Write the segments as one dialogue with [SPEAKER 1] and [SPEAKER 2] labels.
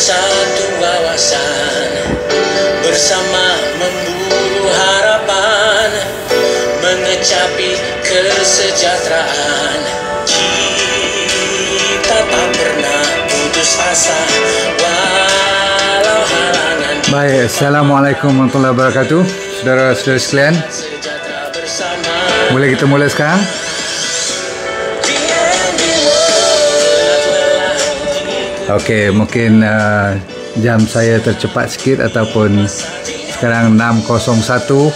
[SPEAKER 1] satu wawasan, bersama memburu harapan, mengecapi kesejahteraan. Kita tak pernah putus asa walau halangan.
[SPEAKER 2] Baik, Assalamualaikum warahmatullahi wabarakatuh. Saudara-saudara sekalian, boleh kita mula sekarang? Okey, mungkin jam saya tercepat sikit ataupun sekarang 6.01.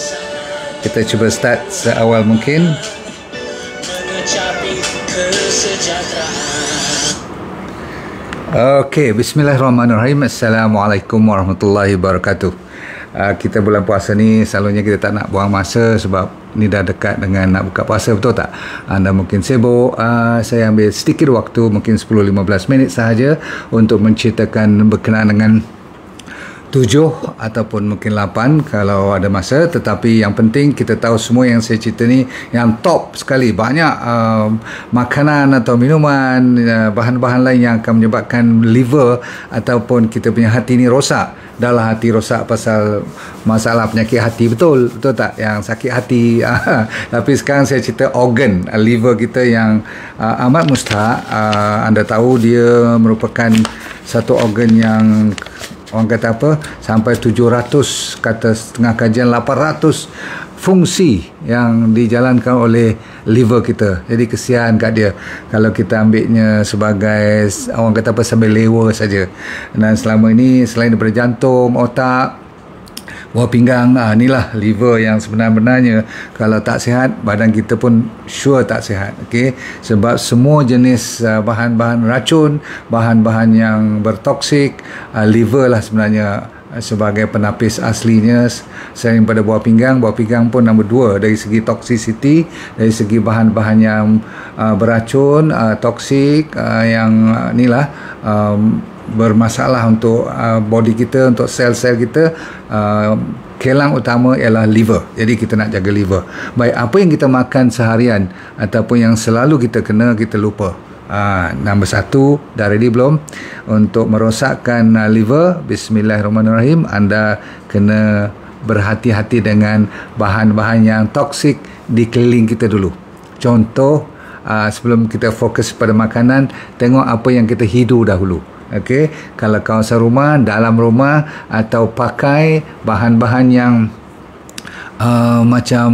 [SPEAKER 2] Kita cuba start seawal mungkin. Okey, bismillahirrahmanirrahim. Assalamualaikum warahmatullahi wabarakatuh. Kita bulan puasa ni selalunya kita tak nak buang masa sebab ni dah dekat dengan nak buka puasa, betul tak? Anda mungkin sibuk. Saya ambil sedikit waktu, mungkin 10-15 minit sahaja untuk menceritakan berkenaan dengan 7 ataupun mungkin 8 kalau ada masa. Tetapi yang penting kita tahu semua yang saya cerita ni yang top sekali. Banyak makanan atau minuman, bahan-bahan lain yang akan menyebabkan liver ataupun kita punya hati ni rosak. Dahlah hati rosak pasal masalah penyakit hati, betul tak? Yang sakit hati. Tapi sekarang saya cerita organ liver kita yang amat mustahak. Anda tahu dia merupakan satu organ yang orang kata apa, sampai 700, kata setengah kajian 800 fungsi yang dijalankan oleh liver kita. Jadi kesian kat dia kalau kita ambilnya sebagai orang kata apa, sambil lewa saja. Dan selama ini selain daripada jantung, otak, buah pinggang, inilah liver yang sebenar-benarnya. Kalau tak sihat, badan kita pun sure tak sihat. Okey, sebab semua jenis bahan-bahan racun, bahan-bahan yang bertoksik, liver lah sebenarnya sebagai penapis aslinya. Selain pada buah pinggang pun nombor 2 dari segi toxicity, dari segi bahan-bahan yang beracun, toksik, yang inilah bermasalah untuk body kita, untuk sel-sel kita. Kelang utama ialah liver. Jadi kita nak jaga liver. Baik, apa yang kita makan seharian ataupun yang selalu kita kena, kita lupa. Nombor 1, dah ready belum? Untuk merosakkan liver, bismillahirrahmanirrahim, anda kena berhati-hati dengan bahan-bahan yang toksik di keliling kita dulu. Contoh, sebelum kita fokus pada makanan, tengok apa yang kita hidu dahulu. Okey, kalau kawasan rumah, dalam rumah, atau pakai bahan-bahan yang macam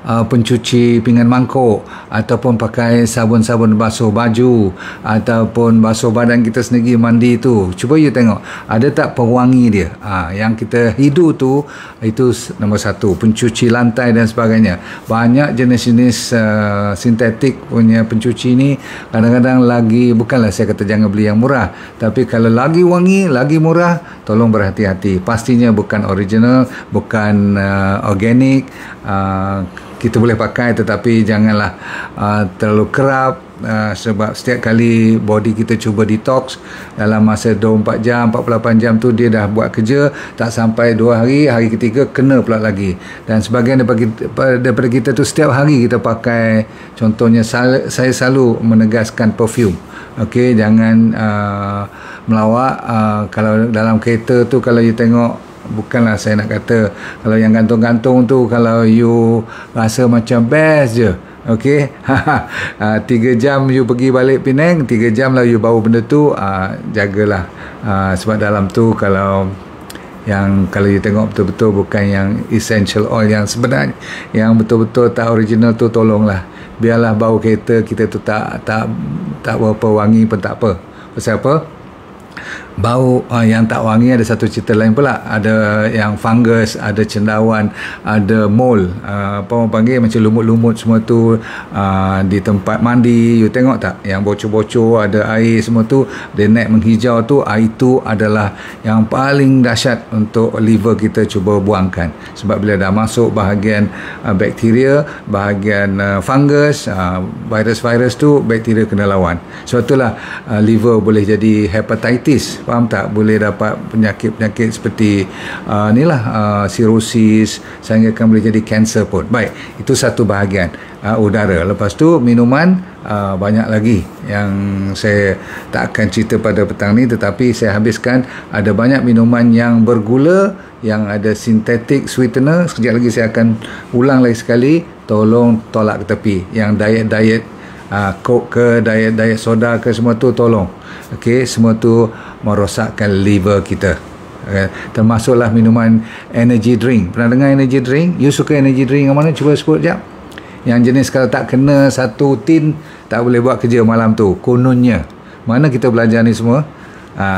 [SPEAKER 2] pencuci pinggan mangkuk, ataupun pakai sabun-sabun basuh baju, ataupun basuh badan kita sendiri mandi tu, cuba you tengok ada tak pewangi dia. Yang kita hidu tu, itu nombor 1. Pencuci lantai dan sebagainya. Banyak jenis-jenis sintetik punya pencuci ni kadang-kadang lagi, bukanlah saya kata jangan beli yang murah, tapi kalau lagi wangi, lagi murah, tolong berhati-hati. Pastinya bukan original, bukan organik. Kita boleh pakai tetapi janganlah terlalu kerap, sebab setiap kali body kita cuba detox dalam masa 24 jam, 48 jam tu dia dah buat kerja, tak sampai 2 hari, hari ketiga kena pula lagi. Dan sebagian daripada kita tu setiap hari kita pakai, contohnya saya selalu menegaskan perfume. Okey, jangan melawak. Kalau dalam kereta tu, kalau you tengok, bukanlah saya nak kata kalau yang gantung-gantung tu, kalau you rasa macam best je, okey, 3 jam you pergi balik Penang, 3 jam lah you bawa benda tu, jagalah. Sebab dalam tu kalau you tengok betul-betul bukan yang essential oil yang sebenarnya, yang betul-betul tak original tu, tolonglah biarlah bau kereta kita tu tak berapa wangi pun tak apa. Pasal apa? Bau yang tak wangi ada satu cerita lain pula. Ada yang fungus, ada cendawan, ada mold, apa orang panggil, macam lumut-lumut semua tu di tempat mandi. You tengok tak yang bocor-bocor, ada air semua tu, dia naik menghijau tu, itu adalah yang paling dahsyat untuk liver kita cuba buangkan. Sebab bila dah masuk bahagian bakteria, bahagian fungus, virus-virus tu, bakteria kena lawan. Sebab itulah liver boleh jadi hepatitis, faham tak? Boleh dapat penyakit-penyakit seperti sirosis, sehingga akan boleh jadi kanser pun. Baik, itu satu bahagian udara. Lepas tu minuman, banyak lagi yang saya tak akan cerita pada petang ni, tetapi saya habiskan ada banyak minuman yang bergula, yang ada synthetic sweetener. Sekejap lagi saya akan ulang lagi sekali, tolong tolak ke tepi. Yang diet Coke ke, diet soda ke, semua tu tolong. Okey, semua tu merosakkan liver kita. Termasuklah minuman energy drink. Pernah dengar energy drink? You suka energy drink yang mana? Cuba sebut sekejap. Yang jenis kalau tak kena satu tin tak boleh buat kerja malam tu, kononnya. Mana kita belajar ni semua?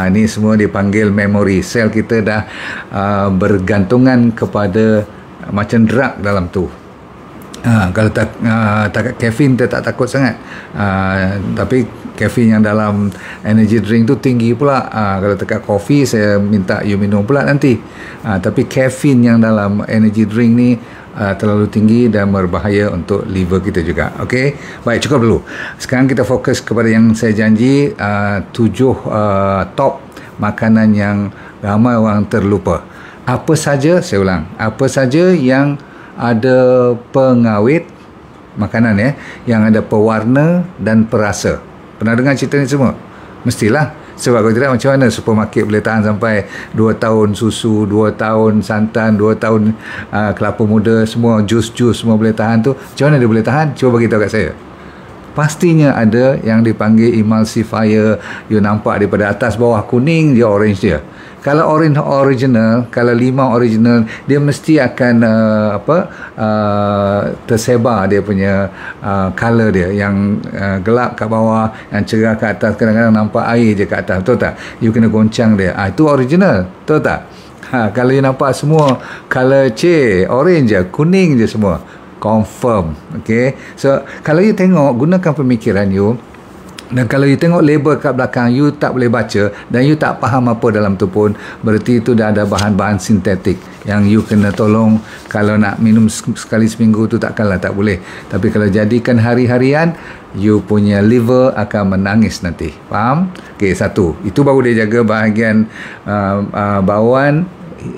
[SPEAKER 2] Ni semua dipanggil memory. Sel kita dah bergantungan kepada macam drug dalam tu. Kalau tak kafein kita tak takut sangat, tapi kafein yang dalam energy drink tu tinggi pula. Kalau dekat kopi saya minta you minum pula nanti. Tapi kafein yang dalam energy drink ni terlalu tinggi dan berbahaya untuk liver kita juga. Okey, baik, cukup dulu. Sekarang kita fokus kepada yang saya janji, 7 top makanan yang ramai orang terlupa. Apa saja, saya ulang, apa saja yang ada pengawet makanan yang ada pewarna dan perasa. Pernah dengar cerita ni semua? Mestilah. Sebab kalau tidak, macam mana supermarket boleh tahan sampai 2 tahun susu, 2 tahun santan, 2 tahun kelapa muda, semua jus-jus semua boleh tahan tu? Macam mana dia boleh tahan? Cuba beritahu kat saya. Pastinya ada yang dipanggil emulsifier. You nampak daripada atas bawah kuning, dia orange dia. Kalau orange original, kalau limau original, dia mesti akan tersebar dia punya color dia, yang gelap kat bawah, yang cerah kat atas, kadang-kadang nampak air je kat atas, betul tak? You kena goncang dia, itu original, betul tak? Kalau you nampak semua color orange je, kuning je semua, confirm. Okay, so kalau you tengok, gunakan pemikiran you. Dan kalau you tengok label kat belakang, you tak boleh baca dan you tak faham apa dalam tu pun, berarti itu dah ada bahan-bahan sintetik yang you kena tolong. Kalau nak minum sekali seminggu tu takkanlah tak boleh. Tapi kalau jadikan hari-harian, you punya liver akan menangis nanti. Faham? Okey, satu. Itu baru dia jaga bahagian bawaan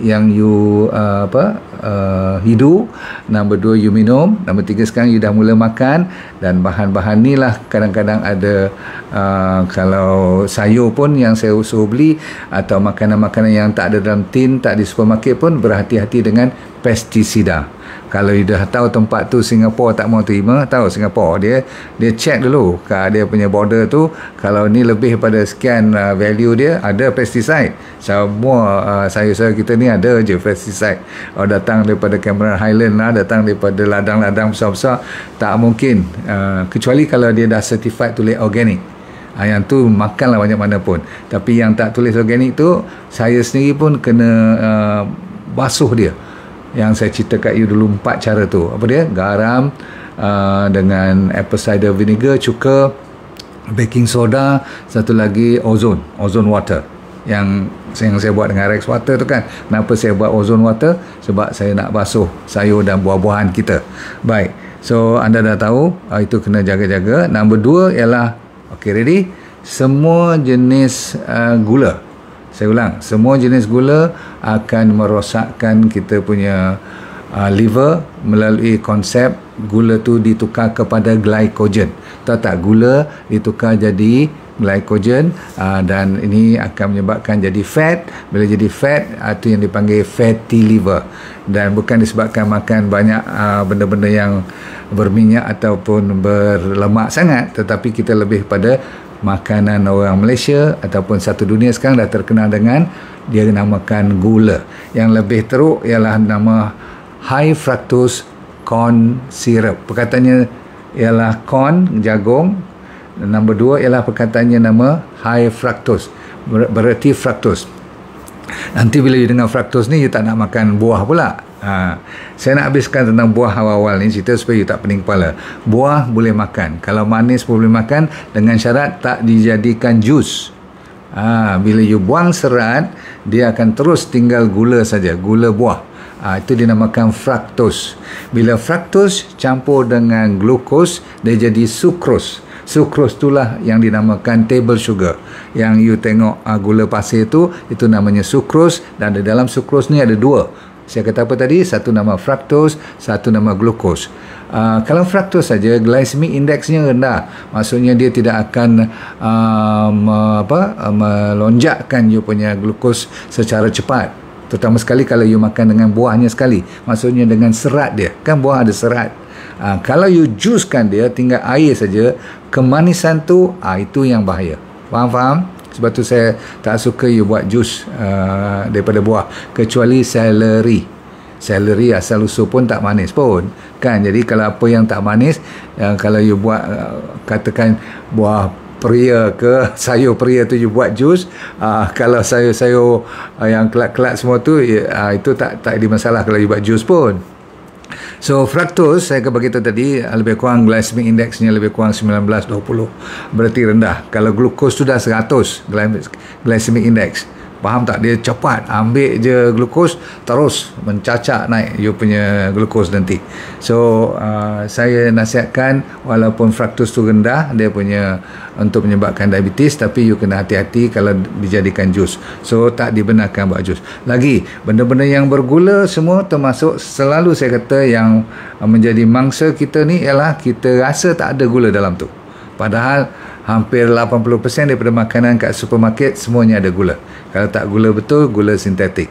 [SPEAKER 2] yang you hidu. Nombor 2 you minum. Nombor 3 sekarang you dah mula makan, dan bahan-bahan ni lah kadang-kadang ada kalau sayur pun yang saya suruh beli, atau makanan-makanan yang tak ada dalam tin, tak di supermarket pun, berhati-hati dengan pestisida. Kalau you dah tahu tempat tu Singapura tak mau terima, tahu Singapura dia check dulu kat dia punya border tu, kalau ni lebih pada sekian value dia, ada pesticide. Semua sayur-sayur kita ni ada je pesticide. Datang daripada Cameron Highland lah, datang daripada ladang-ladang besar-besar, tak mungkin, kecuali kalau dia dah certified tulis organic. Yang tu makanlah banyak mana pun. Tapi yang tak tulis organic tu, saya sendiri pun kena basuh dia. Yang saya cerita kat you dulu 4 cara tu. Apa dia? Garam dengan apple cider vinegar, cuka, baking soda, satu lagi ozone water. Yang saya buat dengan Rex water tu kan. Kenapa saya buat ozone water? Sebab saya nak basuh sayur dan buah-buahan kita. Baik, so anda dah tahu itu kena jaga-jaga. Nombor 2 ialah, okay, ready? Semua jenis gula. Saya ulang, semua jenis gula akan merosakkan kita punya liver melalui konsep gula tu ditukar kepada glycogen. Tahu tak? Gula ditukar jadi glycogen, dan ini akan menyebabkan jadi fat. Bila jadi fat, itu yang dipanggil fatty liver, dan bukan disebabkan makan banyak benda-benda yang berminyak ataupun berlemak sangat, tetapi kita lebih pada makanan orang Malaysia ataupun satu dunia sekarang dah terkenal dengan dia namakan gula. Yang lebih teruk ialah nama high fructose corn syrup. Perkataannya ialah corn, jagung. Nombor 2 ialah perkataannya nama high fructose, berarti fructose. Nanti bila you dengar fructose ni, you tak nak makan buah pula. Saya nak habiskan tentang buah awal-awal ni, cerita supaya you tak pening kepala. Buah boleh makan, kalau manis pun boleh makan, dengan syarat tak dijadikan jus. Bila you buang serat, dia akan terus tinggal gula saja, gula buah. Itu dinamakan fructose. Bila fructose campur dengan glukos, dia jadi sucrose. Sucrose itulah yang dinamakan table sugar. Yang you tengok gula pasir itu namanya sucrose, dan di dalam sucrose ni ada 2. Saya kata apa tadi? Satu nama fructose, satu nama glukos. Kalau fructose saja, glycemic indexnya rendah. Maksudnya dia tidak akan melonjakkan you punya glukos secara cepat. Terutama sekali kalau you makan dengan buahnya sekali. Maksudnya dengan serat dia. Kan buah ada serat. Kalau you juicekan dia, tinggal air saja, kemanisan tu, itu yang bahaya. Faham? Sebab tu saya tak suka you buat jus daripada buah. Kecuali celery. Celery asal usul pun tak manis pun. Kan? Jadi kalau apa yang tak manis, kalau you buat, katakan buah peria ke sayur peria tu you buat jus, kalau sayur-sayur yang kelat-kelat semua tu, itu tak ada masalah kalau you buat jus pun. So fructose saya akan beritahu tadi lebih kurang glycemic indexnya lebih kurang 19-20, berarti rendah. Kalau glukos tu dah 100 glycemic index, faham tak? Dia cepat ambil je glukos, terus mencacak naik you punya glukos nanti. So saya nasihatkan walaupun fructose tu rendah, dia punya untuk menyebabkan diabetes, tapi you kena hati-hati kalau dijadikan jus. So tak dibenarkan buat jus. Lagi benda-benda yang bergula semua, termasuk selalu saya kata yang menjadi mangsa kita ni ialah kita rasa tak ada gula dalam tu, padahal hampir 80% daripada makanan kat supermarket semuanya ada gula. Kalau tak gula betul, gula sintetik.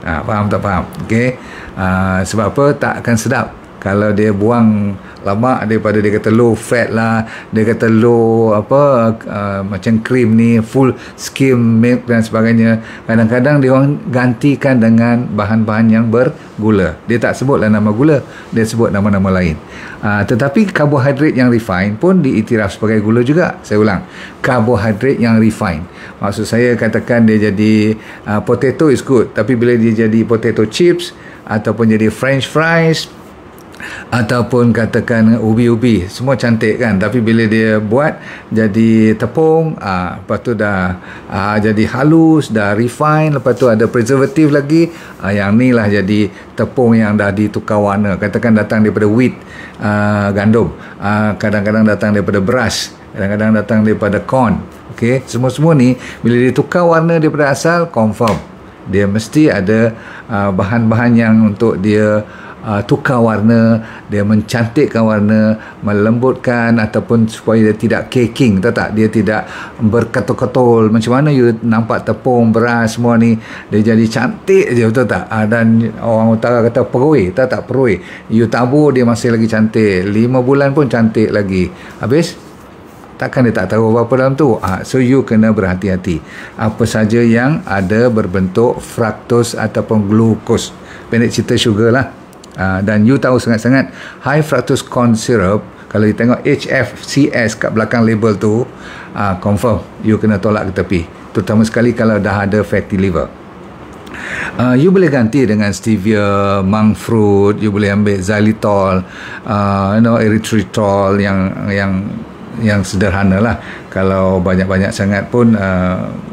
[SPEAKER 2] Faham tak faham? Okey. Sebab apa? Tak akan sedap kalau dia buang lemak daripada dia kata low fat lah, dia kata low macam krim ni full skim milk dan sebagainya. Kadang-kadang dia orang gantikan dengan bahan-bahan yang bergula. Dia tak sebutlah nama gula, dia sebut nama-nama lain. Tetapi karbohidrat yang refine pun diiktiraf sebagai gula juga. Saya ulang, karbohidrat yang refine. Maksud saya katakan dia jadi potato is good, tapi bila dia jadi potato chips ataupun jadi french fries ataupun katakan ubi-ubi, semua cantik kan, tapi bila dia buat jadi tepung, lepas tu dah jadi halus, dah refine, lepas tu ada preservatif lagi, yang ni lah jadi tepung yang dah ditukar warna. Katakan datang daripada wheat, gandum, kadang-kadang datang daripada beras, kadang-kadang datang daripada corn. Okay? Semua-semua ni bila ditukar warna daripada asal, confirm dia mesti ada bahan-bahan yang untuk dia tukar warna, dia mencantikkan warna, melembutkan, ataupun supaya dia tidak caking, tahu tak? Dia tidak berketul-ketul. Macam mana you nampak tepung, beras semua ni, dia jadi cantik je, betul tak? Dan orang utara kata perui, tahu tak perui? You tabur, dia masih lagi cantik. 5 bulan pun cantik lagi. Habis? Takkan dia tak tahu apa-apa dalam tu. So you kena berhati-hati. Apa saja yang ada berbentuk fructose ataupun glukos. Pendek cerita sugar lah. Dan you tahu sangat-sangat high fructose corn syrup, kalau you tengok HFCS kat belakang label tu, confirm you kena tolak ke tepi, terutama sekali kalau dah ada fatty liver. You boleh ganti dengan stevia, monk fruit, you boleh ambil xylitol, erythritol yang sederhana lah. Kalau banyak-banyak sangat pun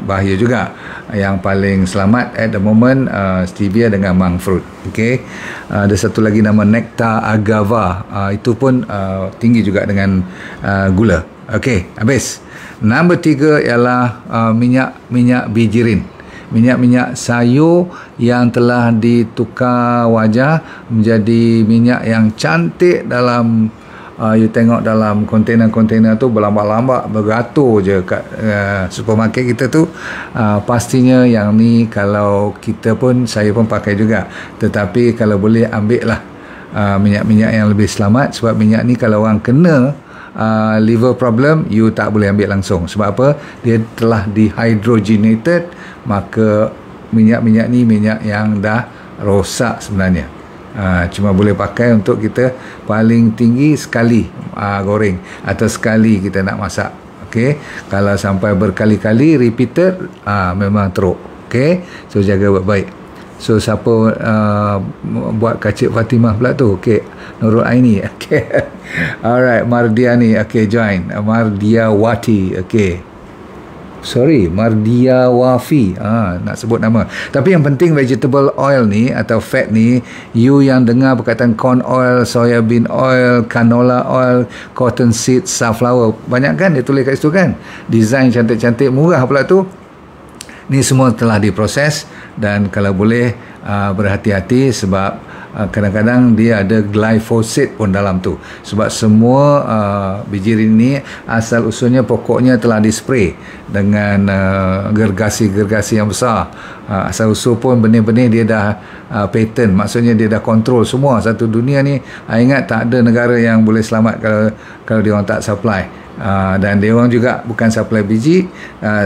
[SPEAKER 2] bahaya juga. Yang paling selamat at the moment stevia dengan monk fruit. Okay. Ada satu lagi nama nectar agava, itu pun tinggi juga dengan gula. Okay, habis. Nombor 3 ialah minyak bijirin. Minyak-minyak sayur yang telah ditukar wajah menjadi minyak yang cantik dalam you tengok dalam kontainer-kontainer tu berlambak-lambak, beratur je kat supermarket kita tu. Pastinya yang ni kalau kita pun, saya pun pakai juga. Tetapi kalau boleh ambil lah minyak-minyak yang lebih selamat, sebab minyak ni kalau orang kena liver problem, you tak boleh ambil langsung. Sebab apa? Dia telah dihydrogenated, maka minyak-minyak ni minyak yang dah rosak sebenarnya. Cuma boleh pakai untuk kita paling tinggi sekali goreng atau sekali kita nak masak. Okay? Kalau sampai berkali-kali repeated, memang teruk. Okay? So jaga baik-baik. So siapa buat kacik Fatimah pula tu? Okay, Nurul Aini. Okay. Alright, Mardiani. Okay, join. Mardiawati. Okay. Sorry, Mardia Wafi, nak sebut nama. Tapi yang penting vegetable oil ni atau fat ni, you yang dengar perkataan corn oil, soya bean oil, canola oil, cotton seed, sunflower, banyak kan dia tulis kat situ kan, design cantik-cantik, murah pula tu. Ni semua telah diproses, dan kalau boleh berhati-hati sebab kadang-kadang dia ada glyphosate pun dalam tu, sebab semua biji ini asal usulnya pokoknya telah dispray dengan gergasi-gergasi yang besar. Asal usul pun benih-benih dia dah patent, maksudnya dia dah kontrol semua satu dunia ni. Ingat, tak ada negara yang boleh selamat kalau dia orang tak supply. Dan dia orang juga bukan supply biji,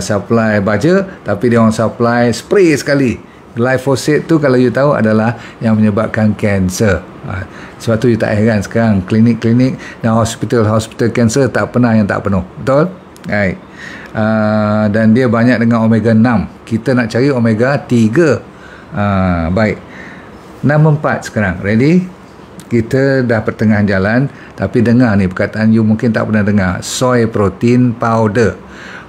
[SPEAKER 2] supply baja, tapi dia orang supply spray sekali. Glyphosate tu kalau you tahu adalah yang menyebabkan kanser. Sebab tu you tak heran sekarang klinik-klinik dan hospital kanser tak pernah yang tak penuh. Betul? Right. Dan dia banyak dengan omega 6. Kita nak cari omega 3. Baik. Nombor 4 sekarang. Ready? Kita dah pertengahan jalan, tapi dengar ni perkataan you mungkin tak pernah dengar. Soy protein powder.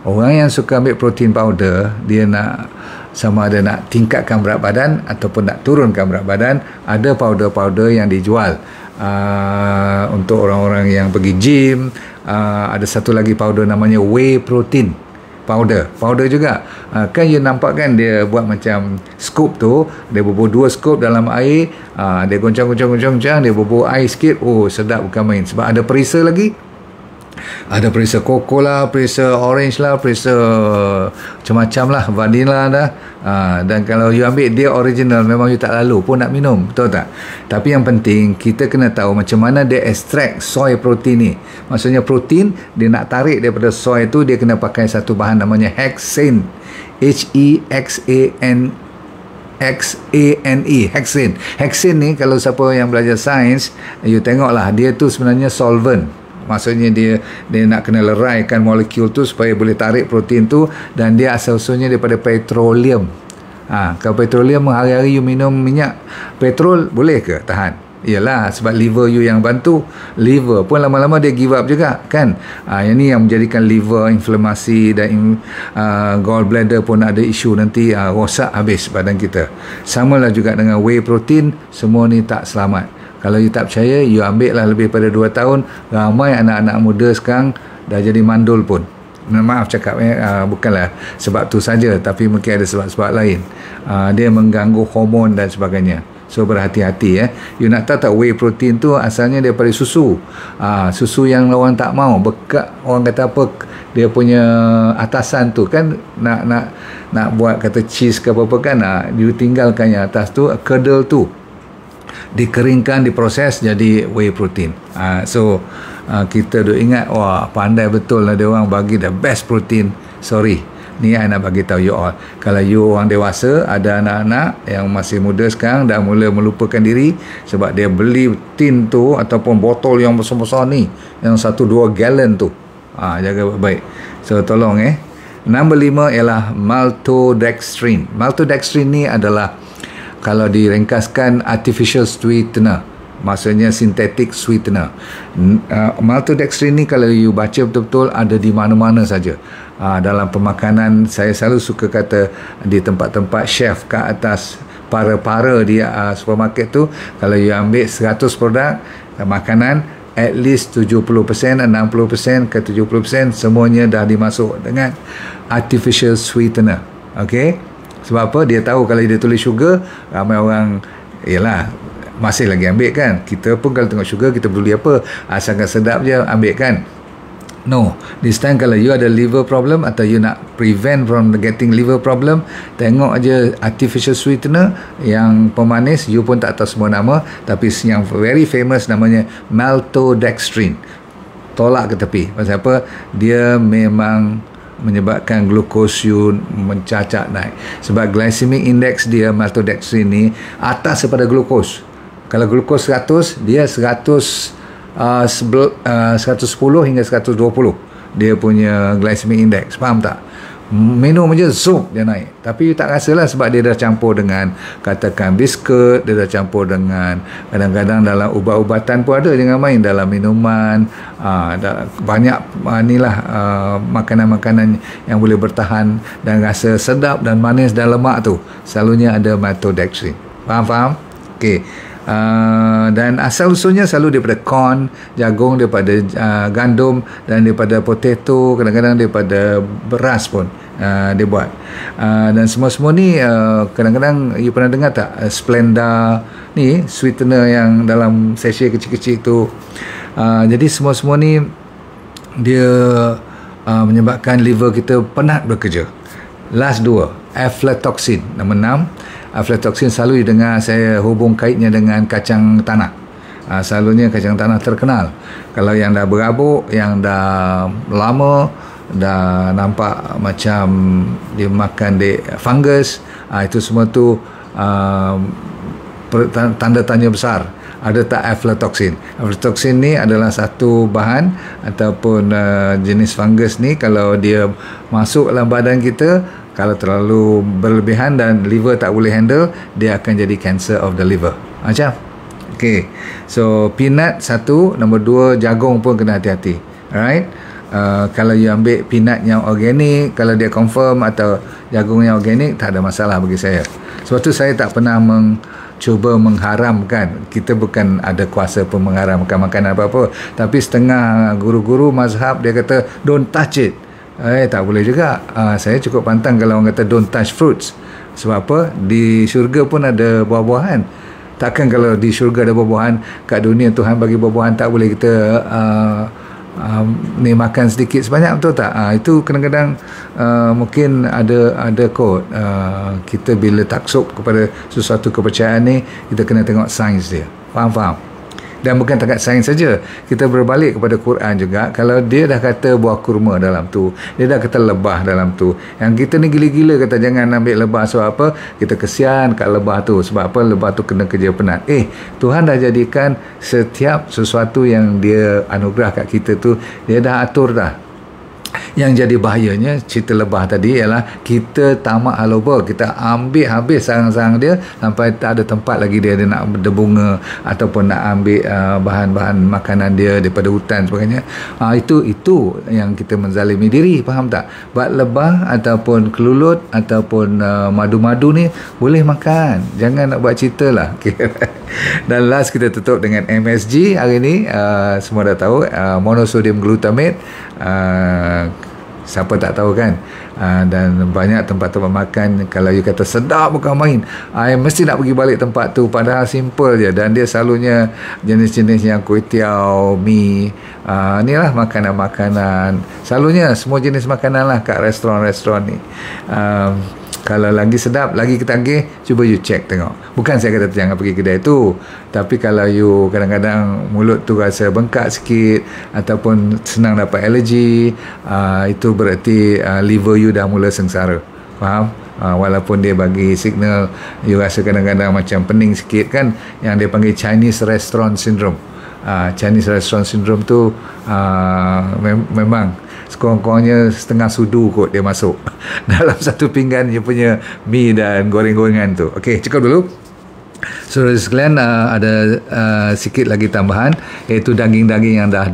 [SPEAKER 2] Orang yang suka ambil protein powder, dia nak sama ada nak tingkatkan berat badan ataupun nak turunkan berat badan, ada powder-powder yang dijual untuk orang-orang yang pergi gym. Ada satu lagi powder namanya whey protein powder juga. Kan you nampak kan dia buat macam scoop tu, dia bubuh 2 scoop dalam air, dia goncang, dia bubuh air sikit. Oh, sedap bukan main. Sebab ada perisa lagi, ada perisa koko lah, perisa orange lah, perisa macam-macam lah, vanilla dah. Dan kalau you ambil dia original, memang you tak lalu pun nak minum, betul tak? Tapi yang penting kita kena tahu macam mana dia extract soy protein ni. Maksudnya protein dia nak tarik daripada soy tu, dia kena pakai satu bahan namanya hexane. Hexane. Hexane ni kalau siapa yang belajar sains, you tengoklah, dia tu sebenarnya solvent. Maksudnya dia nak kena leraikan molekul tu supaya boleh tarik protein tu, dan dia asal-usulnya daripada petroleum. Kalau petroleum hari-hari you minum minyak petrol, boleh ke tahan? Iyalah, sebab liver you yang bantu. Liver pun lama-lama dia give up juga kan. Yang ni yang menjadikan liver inflamasi dan gallbladder pun ada isu nanti, rosak habis badan kita. Samalah juga dengan whey protein, semua ni tak selamat. Kalau you tak percaya, you ambil lah lebih pada 2 tahun. Ramai anak-anak muda sekarang dah jadi mandul pun. Maaf cakap, bukanlah sebab tu saja, tapi mungkin ada sebab-sebab lain. Dia mengganggu hormon dan sebagainya. So berhati-hati. You nak tahu tak, whey protein tu asalnya daripada susu. Susu yang orang tak mau, bekat, orang kata apa, dia punya atasan tu kan nak buat kata cheese ke apa-apa kan, you tinggalkan yang atas tu, curdle tu dikeringkan, diproses jadi whey protein. Kita duk ingat, wah pandai betul lah dia orang bagi the best protein. Sorry, ni I nak bagi tahu you all, kalau you orang dewasa, ada anak-anak yang masih muda sekarang dah mula melupakan diri sebab dia beli tin tu ataupun botol yang besar-besar ni, yang 1-2 gallon tu. Jaga baik. So tolong Nombor 5 ialah maltodextrin. Maltodextrin ni adalah, kalau diringkaskan, artificial sweetener, maksudnya synthetic sweetener. Maltodextrin ni kalau you baca betul-betul ada di mana-mana saja. Dalam pemakanan, saya selalu suka kata di tempat-tempat chef kat atas para-para di supermarket tu, kalau you ambil 100 produk makanan, at least 70%, 60% ke 70% semuanya dah dimasuk dengan artificial sweetener. Okay? Sebab apa? Dia tahu kalau dia tulis sugar, ramai orang yalah masih lagi ambil kan. Kita pun kalau tengok sugar, kita peduli apa? Asalkan sedap je ambil kan. No, this time kalau you ada liver problem atau you nak prevent from getting liver problem, tengok aja artificial sweetener yang pemanis. You pun tak tahu semua nama, tapi yang very famous namanya maltodextrin. Tolak ke tepi. Pasal apa? Dia memang menyebabkan glukos you mencacak naik. Sebab glycemic index dia, maltodextrin ni, atas daripada glukos. Kalau glukos 100, dia 110 hingga 120 dia punya glycemic index. Faham tak? Minum je zoom dia naik. Tapi you tak rasalah sebab dia dah campur dengan, katakan biskut, dia dah campur dengan, kadang-kadang dalam ubat-ubatan pun ada, jangan main dalam minuman. Banyak makanan-makanan yang boleh bertahan dan rasa sedap dan manis dan lemak tu, selalunya ada maltodextrin. Faham? Okey. Dan asal usulnya selalu daripada corn, jagung, daripada gandum, dan daripada potato, kadang-kadang daripada beras pun dia buat. Dan semua-semua ni kadang-kadang you pernah dengar tak Splenda ni, sweetener yang dalam sachet kecil-kecil tu. Jadi semua-semua ni dia menyebabkan liver kita penat bekerja. Last 2, aflatoxin. Nombor 6, aflatoxin selalu didengar saya hubung kaitnya dengan kacang tanah. Selalunya kacang tanah terkenal. Kalau yang dah berabuk, yang dah lama, dah nampak macam dia makan fungus, itu semua tu tanda tanya besar. Ada tak aflatoxin? Aflatoxin ni adalah satu bahan ataupun jenis fungus ni, kalau dia masuk dalam badan kita, kalau terlalu berlebihan dan liver tak boleh handle, dia akan jadi cancer of the liver. Macam? Okay. So, peanut 1. Nombor 2, jagung pun kena hati-hati. Alright? Kalau you ambil peanut yang organik, kalau dia confirm, atau jagung yang organik, tak ada masalah bagi saya. Sebab tu saya tak pernah cuba mengharamkan. Kita bukan ada kuasa pun mengharamkan makanan apa-apa. Tapi setengah guru-guru mazhab dia kata don't touch it. Tak boleh juga. Saya cukup pantang kalau orang kata don't touch fruits. Sebab apa? Di syurga pun ada buah-buahan. Takkan kalau di syurga ada buah-buahan, kat dunia Tuhan bagi buah-buahan, tak boleh kita ni makan sedikit sebanyak, betul tak? Itu kadang-kadang mungkin ada kot. Kita bila taksub kepada sesuatu kepercayaan ni, kita kena tengok sains dia. Faham? Dan bukan takat sains saja, kita berbalik kepada Quran juga. Kalau dia dah kata buah kurma dalam tu, dia dah kata lebah dalam tu, yang kita ni gila-gila kata jangan ambil lebah. Sebab apa? Kita kesian kat lebah tu. Sebab apa? Lebah tu kena kerja penat. Tuhan dah jadikan setiap sesuatu yang dia anugerah kat kita tu, dia dah atur dah. Yang jadi bahayanya cerita lebah tadi ialah kita tamak haloba, kita ambil habis sarang-sarang dia sampai tak ada tempat lagi dia nak berbunga, ataupun nak ambil bahan-bahan makanan dia daripada hutan sebagainya. Itu yang kita menzalimi diri, faham tak? Bat lebah ataupun kelulut ataupun madu-madu ni boleh makan, jangan nak buat cerita lah. Dan last kita tutup dengan MSG hari ni. Semua dah tahu monosodium glutamate. Siapa tak tahu kan? Dan banyak tempat-tempat makan, kalau you kata sedap bukan main, I mesti nak pergi balik tempat tu, padahal simple je. Dan dia selalunya jenis-jenis yang kuih tiaw, mi, inilah makanan-makanan, selalunya semua jenis makanan lah kat restoran-restoran ni. Kalau lagi sedap, lagi ketagih, cuba you check tengok. Bukan saya kata jangan pergi kedai tu, tapi kalau you kadang-kadang mulut tu rasa bengkak sikit ataupun senang dapat alergi, itu berarti liver you dah mula sengsara. Faham? Walaupun dia bagi signal, you rasa kadang-kadang macam pening sikit kan, yang dia panggil Chinese Restaurant Syndrome. Chinese Restaurant Syndrome tu memang sekurang-kurangnya setengah sudu kot dia masuk dalam satu pinggan dia punya mi dan goreng-gorengan tu. Okey, cukup dulu. Saudara sekalian, ada sikit lagi tambahan, iaitu daging-daging yang dah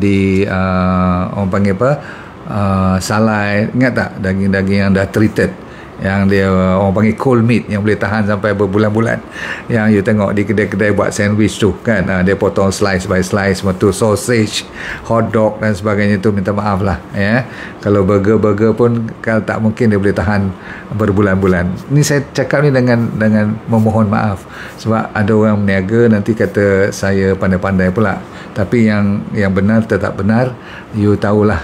[SPEAKER 2] orang panggil apa, salai. Ingat tak daging-daging yang dah treated, yang dia orang panggil cold meat, yang boleh tahan sampai berbulan-bulan, yang you tengok di kedai-kedai buat sandwich tu kan, dia potong slice by slice semua tu, sausage, hot dog dan sebagainya tu, minta maaf lah ya. Kalau burger pun kalau tak mungkin dia boleh tahan berbulan-bulan. Ni saya cakap ni dengan memohon maaf, sebab ada orang meniaga nanti kata saya pandai-pandai pula. Tapi yang benar tetap benar. You tahulah,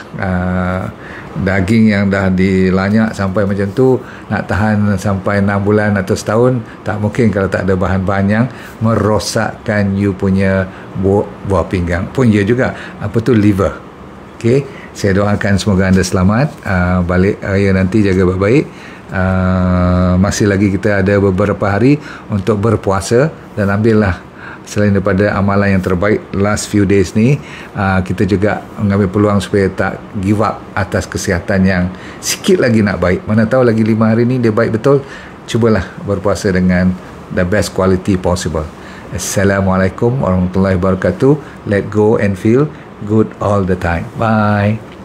[SPEAKER 2] daging yang dah dilanyak sampai macam tu nak tahan sampai 6 bulan atau setahun, tak mungkin kalau tak ada bahan-bahan yang merosakkan you punya buah pinggang pun. Ya juga apa tu, liver. Okey, saya doakan semoga anda selamat balik raya nanti, jaga baik-baik. Masih lagi kita ada beberapa hari untuk berpuasa, dan ambillah selain daripada amalan yang terbaik last few days ni, kita juga mengambil peluang supaya tak give up atas kesihatan yang sikit lagi nak baik. Mana tahu lagi 5 hari ni dia baik betul. Cubalah berpuasa dengan the best quality possible. Assalamualaikum warahmatullahi wabarakatuh. Let go and feel good all the time. Bye.